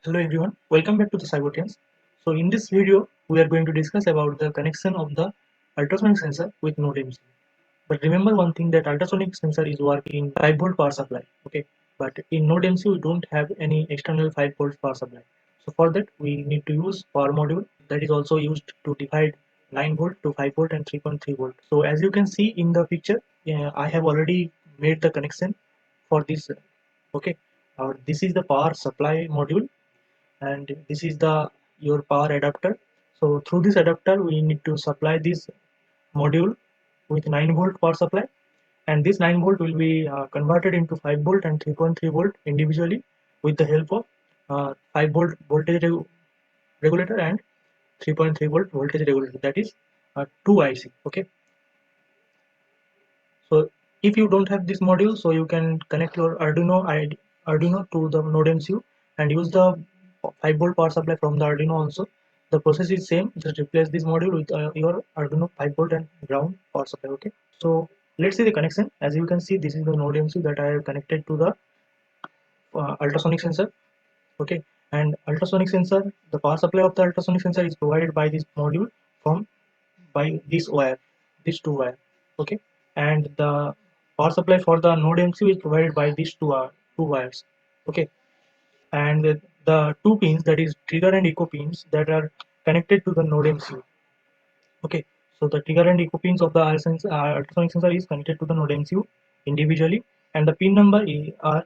Hello everyone, welcome back to the Cybertians. So in this video, we are going to discuss about the connection of the ultrasonic sensor with Node MCU. But remember one thing, that ultrasonic sensor is working 5 volt power supply. Okay, but in Node MCU we don't have any external 5 volt power supply. So for that we need to use power module that is also used to divide 9 volt to 5 volt and 3.3 volt. So as you can see in the picture, I have already made the connection for this. Okay, this is the power supply module and this is the your power adapter. So through this adapter we need to supply this module with 9 volt power supply, and this 9 volt will be converted into 5 volt and 3.3 volt individually with the help of 5 volt voltage regulator and 3.3 volt voltage regulator, that is 2 IC. Okay, so if you don't have this module, so you can connect your Arduino to the Node MCU and use the 5 volt power supply from the Arduino also. The process is same, just replace this module with your Arduino 5 volt and ground power supply. Okay, so let's see the connection. As you can see, this is the Node MCU that I have connected to the ultrasonic sensor. Okay, and ultrasonic sensor, the power supply of the ultrasonic sensor is provided by this module from by this wire, these two wire. Okay, and the power supply for the Node MCU is provided by these two wires. Okay, and the two pins, that is trigger and echo pins, that are connected to the Node MCU. Okay, so the trigger and echo pins of the ultrasonic sensor is connected to the Node MCU individually, and the pin number are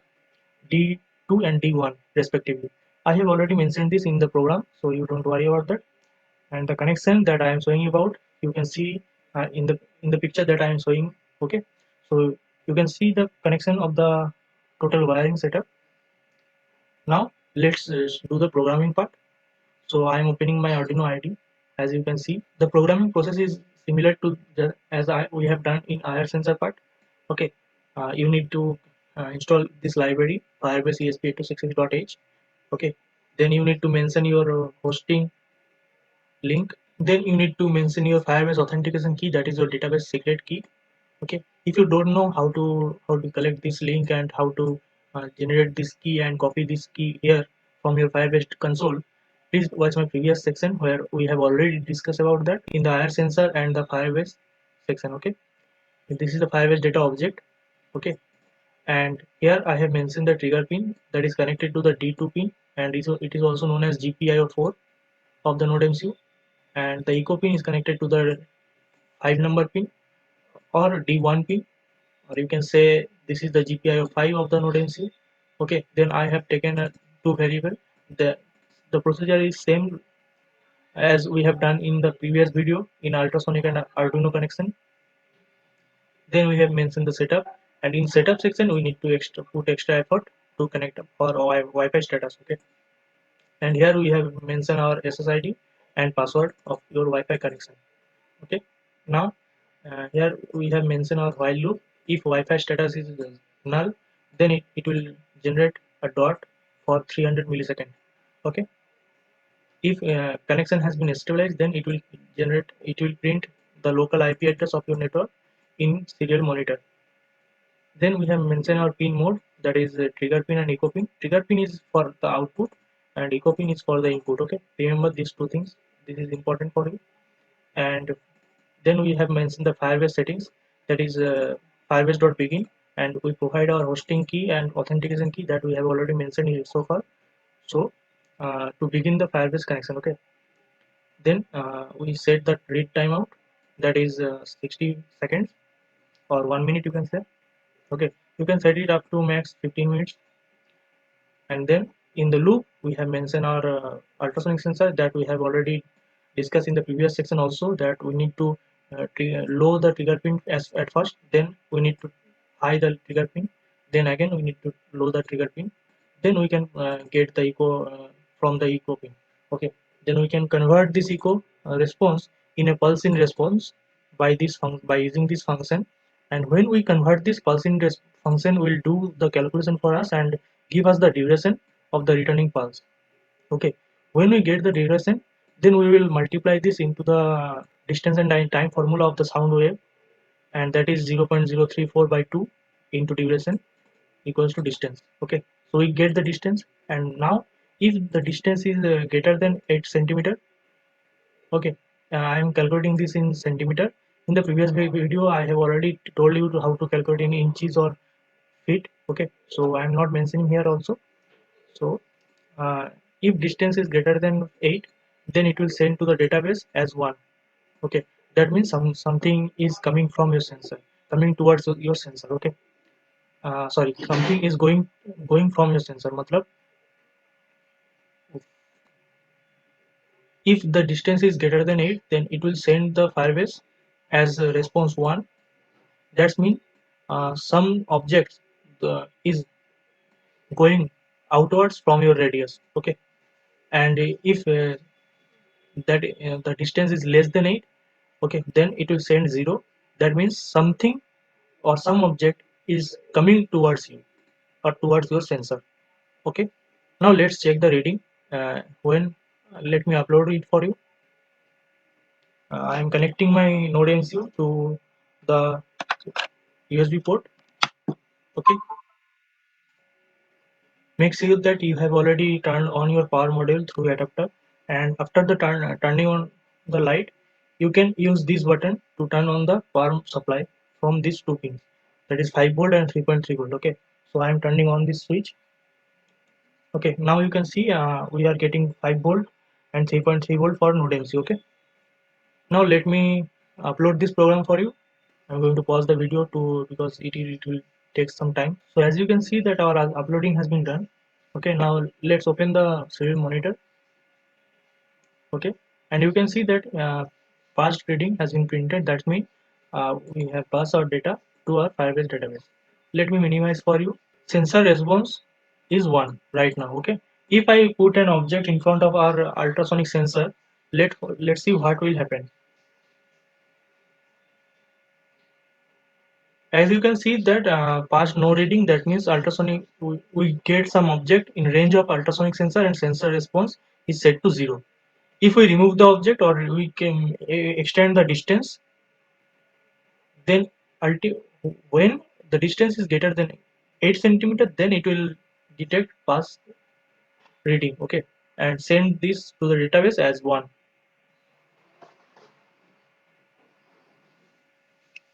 D2 and D1 respectively. I have already mentioned this in the program, so you don't worry about that. And the connection that I am showing about, you can see in the picture that I am showing. Okay, so you can see the connection of the total wiring setup. Now let's do the programming part. So I am opening my Arduino IDE. As you can see, the programming process is similar to we have done in IR sensor part. Okay, you need to install this library Firebase ESP8266.h. Okay, then you need to mention your hosting link. Then you need to mention your Firebase authentication key, that is your database secret key. Okay, if you don't know how to collect this link and how to generate this key and copy this key here from your Firebase console, please watch my previous section where we have already discussed about that in the IR sensor and the Firebase section. Okay, this is the Firebase data object. Okay, and here I have mentioned the trigger pin that is connected to the D2 pin, and it is also known as GPIO4 of the Node MCU, and the echo pin is connected to the 5 number pin or D1 pin, or you can say this is the GPIO 5 of the Node MCU. Okay, then I have taken two variable. The procedure is same as we have done in the previous video in ultrasonic and Arduino connection. Then we have mentioned the setup, and in setup section we need to put extra effort to connect for Wi-Fi status. Okay, and here we have mentioned our SSID and password of your Wi-Fi connection. Okay, now here we have mentioned our while loop. If Wi-Fi status is null, then it will generate a dot for 300 milliseconds. Okay, if connection has been stabilized, then it will print the local IP address of your network in serial monitor. Then we have mentioned our pin mode, that is trigger pin and echo pin. Trigger pin is for the output and echo pin is for the input. Okay, remember these two things, this is important for you. And then we have mentioned the Firebase settings, that is firebase.begin, and we provide our hosting key and authentication key that we have already mentioned here so far. So to begin the Firebase connection. Okay, then we set the read timeout, that is 60 seconds or 1 minute, you can say. Okay, you can set it up to max 15 minutes. And then in the loop we have mentioned our ultrasonic sensor that we have already discussed in the previous section also, that we need to low the trigger pin at first, then we need to high the trigger pin, then again we need to low the trigger pin, then we can get the echo from the echo pin. Okay, then we can convert this echo response in a pulse in response by using this function. And when we convert this pulse in function, will do the calculation for us and give us the duration of the returning pulse. Okay, when we get the duration, then we will multiply this into the distance and time formula of the sound wave, and that is 0.034 by 2 into duration equals to distance. Okay, so we get the distance, and now if the distance is greater than 8 centimeter. Okay, I am calculating this in centimeter. In the previous video I have already told you how to calculate in inches or feet. Okay, so I am not mentioning here also. So if distance is greater than 8, then it will send to the database as 1. Okay, that means something is coming from your sensor, coming towards your sensor. Okay, sorry, something is going from your sensor matlab, if the distance is greater than 8, then it will send the firebase as a response 1. That means some objects is going outwards from your radius. Okay, and if that the distance is less than 8, okay, then it will send 0. That means something or some object is coming towards you or towards your sensor. Okay, now let's check the reading. When Let me upload it for you. I am connecting my node MCU to the USB port. Okay, make sure that you have already turned on your power module through adapter, and after the turning on the light, you can use this button to turn on the power supply from these two pins, that is 5 volt and 3.3 volt. Okay, so I am turning on this switch. Okay, now you can see we are getting 5 volt and 3.3 volt for node MC. Okay, now let me upload this program for you. I'm going to pause the video to because it will take some time. So as you can see that our uploading has been done. Okay, now let's open the serial monitor. Okay, and you can see that past reading has been printed. That means we have passed our data to our Firebase database. Let me minimize for you. Sensor response is 1 right now. Okay, if I put an object in front of our ultrasonic sensor, let's see what will happen. As you can see that past no reading, that means ultrasonic, we get some object in range of ultrasonic sensor and sensor response is set to 0. If we remove the object or we can extend the distance, then when the distance is greater than 8 centimeter, then it will detect past reading. Okay, and send this to the database as 1.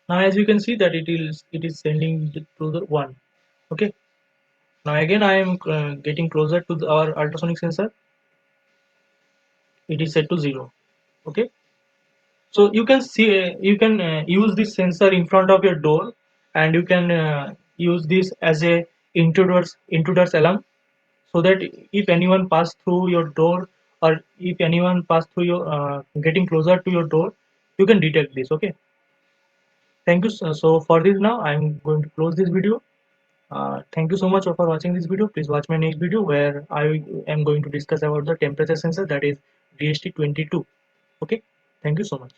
Now as you can see that it is sending to the 1. Okay, now again I am getting closer to our ultrasonic sensor. It is set to 0. Okay, so you can see you can use this sensor in front of your door, and you can use this as a intruders alarm, so that if anyone pass through your door, or if anyone pass through your getting closer to your door, you can detect this. Okay, thank you. So for this, now I'm going to close this video. Thank you so much for watching this video. Please watch my next video where I am going to discuss about the temperature sensor, that is DHT22. Okay, thank you so much.